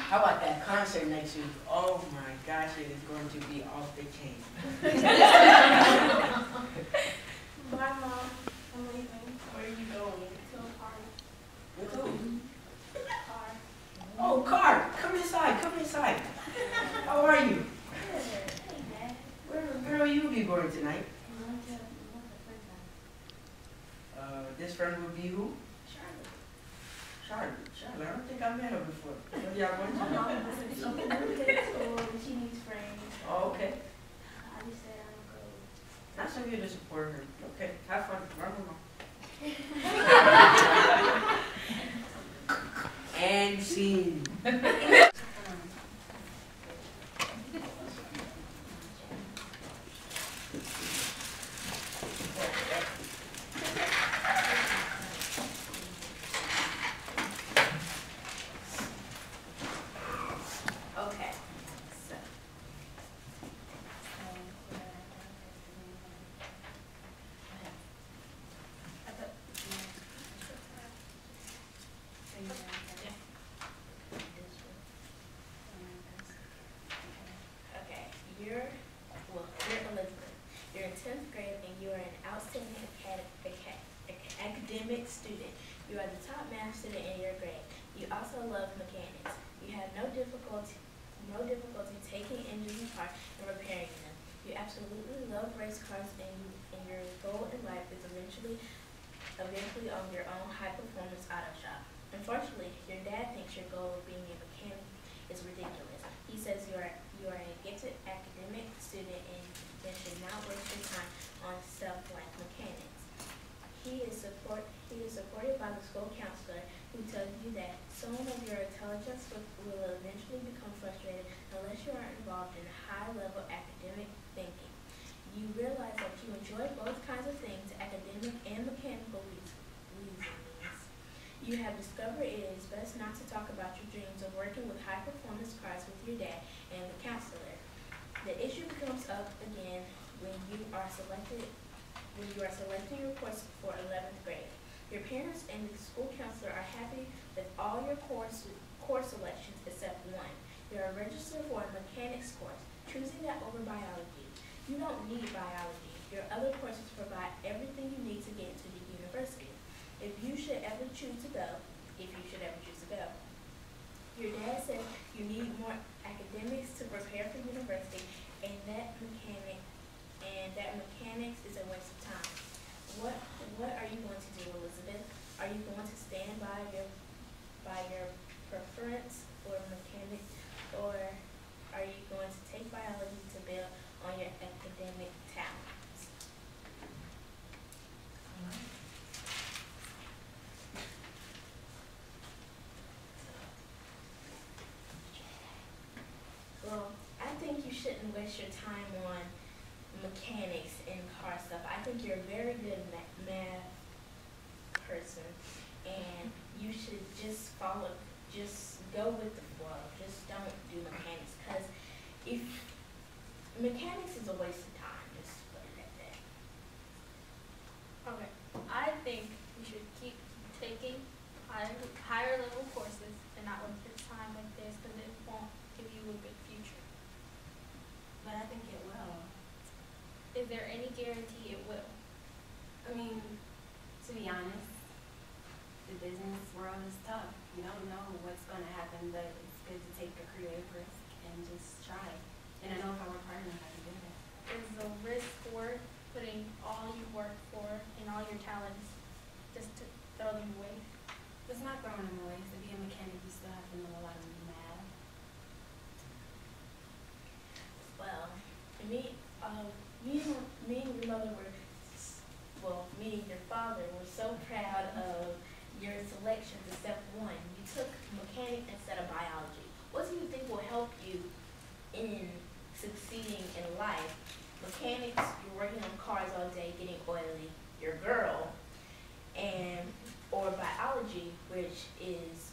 How about that concert next week? Oh my gosh, it is going to be off the chain. Bye, Mom. I'm leaving. Where are you going? To a party. With who? Car. Oh, Car, come inside, come inside. How are you? Good. Hey, Dad. Where will you be going tonight? We went to friend's house. This friend will be who? Charlotte. Charlotte, I don't think I met her before. What y'all going My to? mom said she's going to school and she needs friends. Oh, okay. I just said I don't go. Nice of you to support her. Okay, have fun. Run along. And scene. Okay, so. Okay, you're Elizabeth. You're in 10th grade and you are an outstanding academic student. You are the top math student in your grade. You also love mechanics. You have no difficulty taking engines apart and repairing them. You absolutely love race cars and your goal in life is eventually own your own high-performance auto shop. Unfortunately, your dad thinks your goal of being a mechanic is ridiculous. He says you are a gifted academic student and should not waste your time on stuff like mechanics. He is supported by the school counselor who tells you that some of your intelligence will eventually become frustrated unless you are involved in high-level academic thinking. You realize that you enjoy both kinds of things, academic and mechanical reasons. You have discovered it is best not to talk about your dreams of working with high-performance cars with your dad and the counselor. The issue comes up again when you are selecting your course for 11th grade. Your parents and the school counselor are happy with all your course selections except one. You are registered for a mechanics course, choosing that over biology. You don't need biology. Your other courses provide everything you need to get into the university. If you should ever choose to go, your dad says you need more academics to prepare for university, and that mechanics is a waste of time. What are you going to do, Elizabeth? Are you going to stand by your preference for mechanics, or are you going to take biology to build on your academic talents? Well, I think you shouldn't waste your time on mechanics and car stuff. I think you're a very good math person, and you should just go with the flow. Just don't do mechanics, because if mechanics is a waste of time, just put it at that. Okay. I think you should keep taking higher level courses and not waste your time like this, because it won't give you a good future. But I think it will. Is there any guarantee it will? I mean, to be honest, the business world is tough. You don't know what's going to happen, but it's good to take a creative risk and just try. And I know if I work hard enough, I can do it. Is the risk worth putting all you work for and all your talents just to throw them away? It's not throwing them away. To be a mechanic, you still have to know a lot of math. Well, me and your mother me and your father were so proud of your selections except one. You took mechanics instead of biology. What do you think will help you in succeeding in life? Mechanics, you're working on cars all day, getting oily, your girl, or biology, which is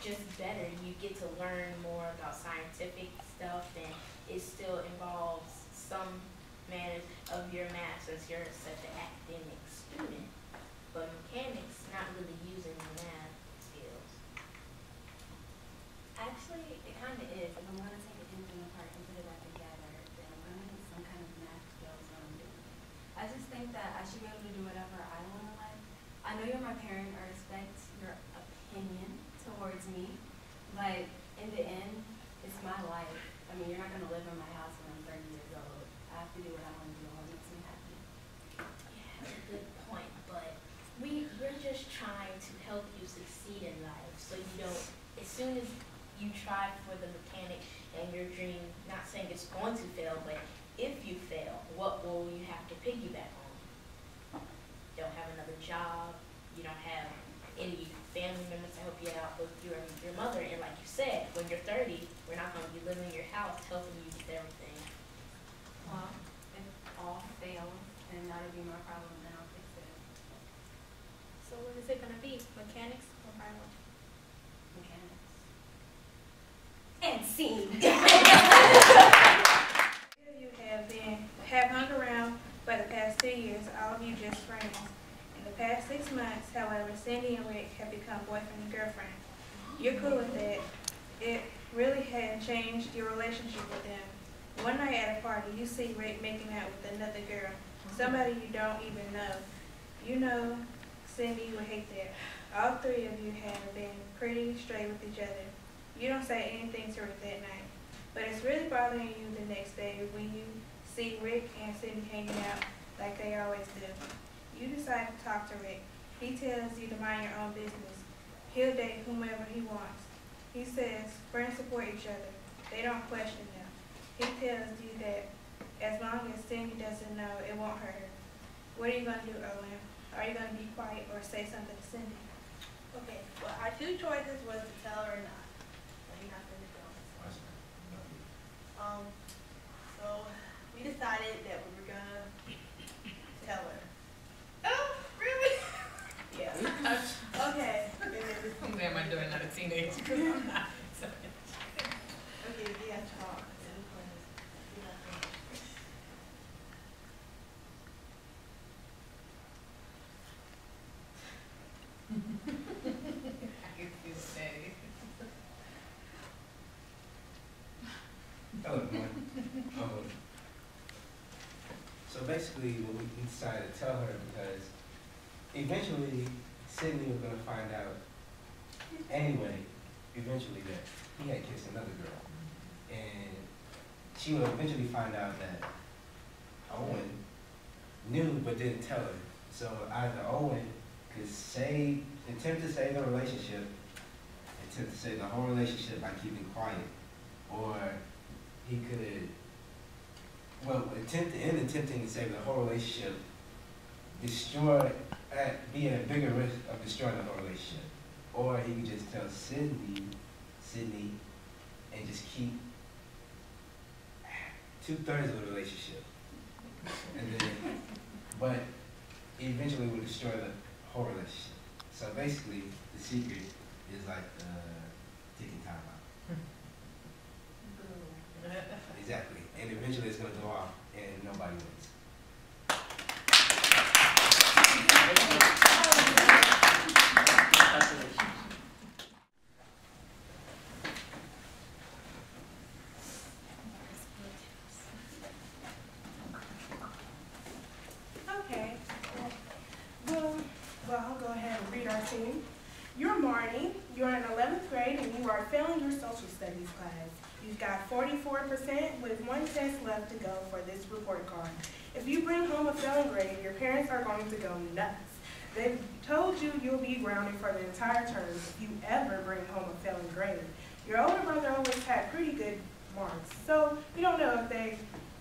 just better. You get to learn more about scientific stuff, and it still involves some manners of your math since you're such an academic student. But mechanics, not really using the math skills. Honestly, it kind of is. If I'm going to take an engine apart and put it back together, then I'm going to need some kind of math skills when I'm doing it. I just think that I should be able to do whatever I want in life. I know you're my parent. I respect your opinion towards me, but in the end, it's my life. I mean, you're not going to live in my house when I'm 30 years old. I have to do what I want to do and what makes me happy. Yeah, that's a good point, but we're just trying to help you succeed in life, so you don't, as soon as you try for the mechanic and your dream, not saying it's going to fail, but if you fail, what will you have to piggyback on? Don't have another job, you don't have any family members to help you out with your mother, and like you said, when you're 30, we're not going to be living in your house helping you with everything. Well, if all fails, then that'll be my problem, and I'll fix it. So what is it going to be? Mechanics or biology? Mechanics. And scene. You have hung around for the past 2 years, all of you just friends. In the past 6 months, however, Cindy and Rick have become boyfriend and girlfriend. You're cool with that. It really had changed your relationship with them. One night at a party, you see Rick making out with another girl, somebody you don't even know. You know Cindy would hate that. All 3 of you have been pretty straight with each other. You don't say anything to Rick that night. But it's really bothering you the next day when you see Rick and Cindy hanging out like they always do. You decide to talk to Rick. He tells you to mind your own business. He'll date whomever he wants. He says friends support each other. They don't question them. He tells you that as long as Cindy doesn't know, it won't hurt her. What are you going to do, Owen? Are you going to be quiet or say something to Cindy? Okay, well, our 2 choices was to tell her or not. So you're not going to go. So we decided that we were going to tell her. Oh, really? Yeah. Okay. And then this I'm glad my daughter's not a teenager, because I'm not. okay, yeah, talk. I can feel steady. Hello, everyone. So basically, we decided to tell her because eventually Sydney was going to find out anyway, eventually, that he had kissed another girl. And she would eventually find out that Owen knew but didn't tell her. So either Owen could attempt to save the relationship, attempt to save the whole relationship by keeping quiet, or he could, attempting to save the whole relationship, be at a bigger risk of destroying the whole relationship. Or he could just tell Sydney, and just keep 2/3 of the relationship. And then, but it eventually would destroy the whole relationship. So basically, the secret is like ticking time out. Exactly. And eventually it's going to go off and nobody wins. Okay. Well, I'll go ahead and read our team. You're Marnie. You're in 11th grade and you are failing your social studies class. You've got 44% with 1 test left to go for this report card. If you bring home a failing grade, your parents are going to go nuts. They've told you you'll be grounded for the entire term if you ever bring home a failing grade. Your older brother always had pretty good marks, so you don't know if they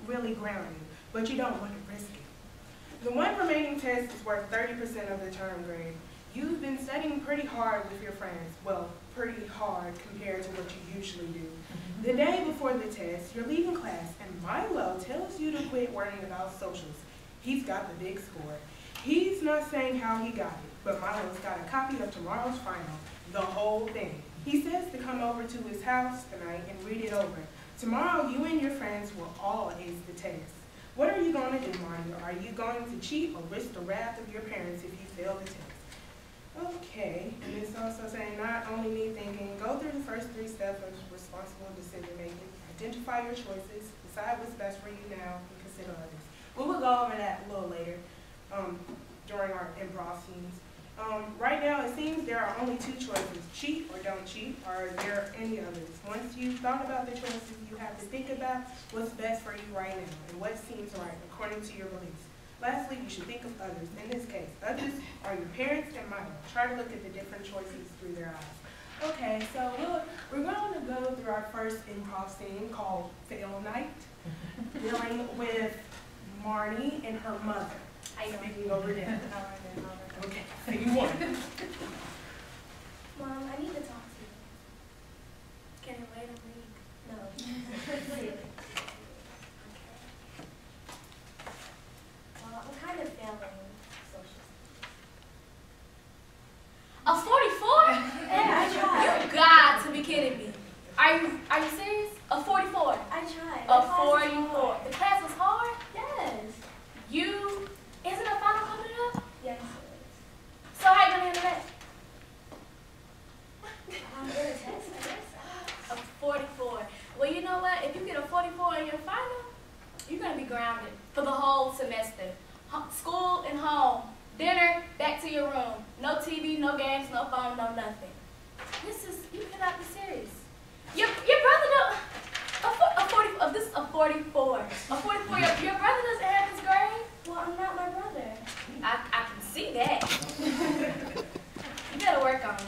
really ground you, but you don't want to risk it. The 1 remaining test is worth 30% of the term grade. You've been studying pretty hard with your friends. Well, pretty hard compared to what you usually do. The day before the test, you're leaving class, and Milo tells you to quit worrying about socials. He's got the big score. He's not saying how he got it, but Milo's got a copy of tomorrow's final, the whole thing. He says to come over to his house tonight and read it over. Tomorrow, you and your friends will all ace the test. What are you going to do, Mario? Are you going to cheat or risk the wrath of your parents if you fail the test? Okay, and it's also saying not only me thinking, go through the first 3 steps of responsible decision making. Identify your choices, decide what's best for you now, and consider others. We will go over that a little later during our improv scenes. Right now, it seems there are only two choices, cheat or don't cheat. Are there any others? Once you've thought about the choices, you have to think about what's best for you right now and what seems right according to your beliefs. Lastly, you should think of others. In this case, others are your parents and mine. Try to look at the different choices through their eyes. Okay, so we're going to go through our first improv scene called Fail Night, dealing with Marnie and her mother. Speaking over there. Okay, scene one. Mom, I need to talk to you. Can I wait a week? No. Really? Okay. Well, I'm kind of failing social studies. A 44? Yeah, I tried. You got to be kidding me. Are you serious? A 44? I tried. A 44. The class was hard? Yes. Isn't a final coming up? Yes. So how you gonna handle that? I'm going to test, I guess. A 44. Well, you know what? If you get a 44 in your final, you're gonna be grounded for the whole semester. School and home, dinner, back to your room. No TV, no games, no phone, no nothing. You cannot be serious. Your brother don't. This is a 44. A 44. Your brother doesn't have his grade. Well, I'm not my brother. I can see that. You better work on it.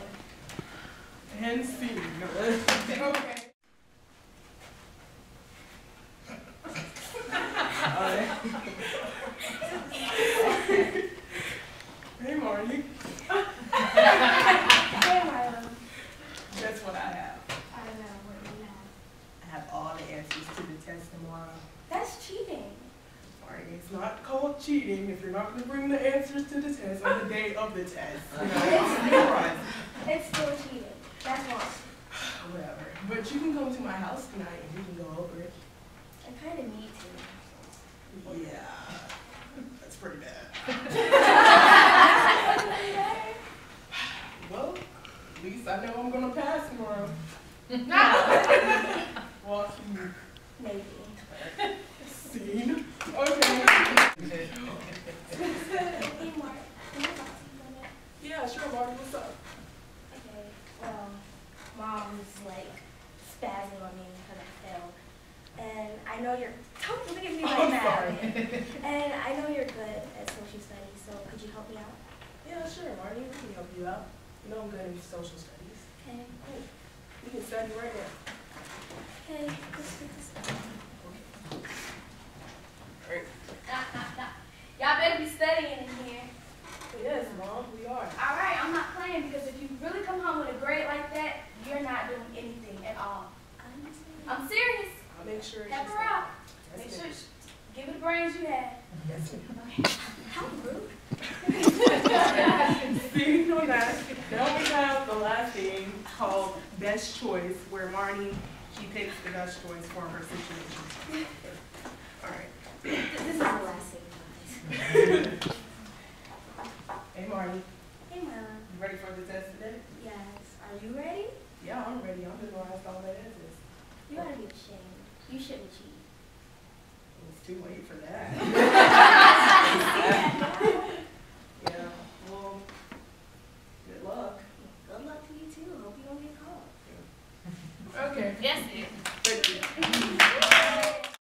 And scene. Okay. Hey, Marnie. Hey, Milo. Guess what I have? I don't know what you have. I have all the answers to the test tomorrow. That's cheating. Marnie, it's not called cheating if you're not going to bring the answers to the test on the day of the test. You know, right. It's still cheating. That's wrong. Whatever. But you can come to my house tonight and we can go over it. I kind of need to. Yeah. That's pretty bad. Well, at least I know I'm going to pass tomorrow. Well, Maybe. scene. Okay. Hey, Mark. Can I talk to you for a minute? Yeah, sure, Marty. What's up? Okay, well, Mom's like spazzing on me because I failed. And I know you're, don't look at me like I'm that. sorry. And I know you're good at social studies, so could you help me out? Yeah, sure, Marty. We can help you out. You know I'm good in social studies. Okay, cool. You can study right now. Okay, let's get this done. Y'all better be studying in here. Yes, Mom, we are. All right, I'm not playing because if you really come home with a grade like that, you're not doing anything at all. I'm serious. I'll make sure Help she's her out. Yes, Make ma'am. sure give her the brains you had. Yes, ma'am. Okay. How rude. Scene on that. Now we have the last scene called Best Choice, where Marnie, she picks the best choice for her situation. All right. This is the last thing, guys. Hey, Marnie, Hey, Mom. you ready for the test today? Yes. Are you ready? Yeah, I'm ready. I'm memorized all the answers. You gotta be ashamed. You shouldn't cheat. It's too late for that. Yeah, well, good luck. Good luck to you too. Hope you don't get caught. Okay. That's it.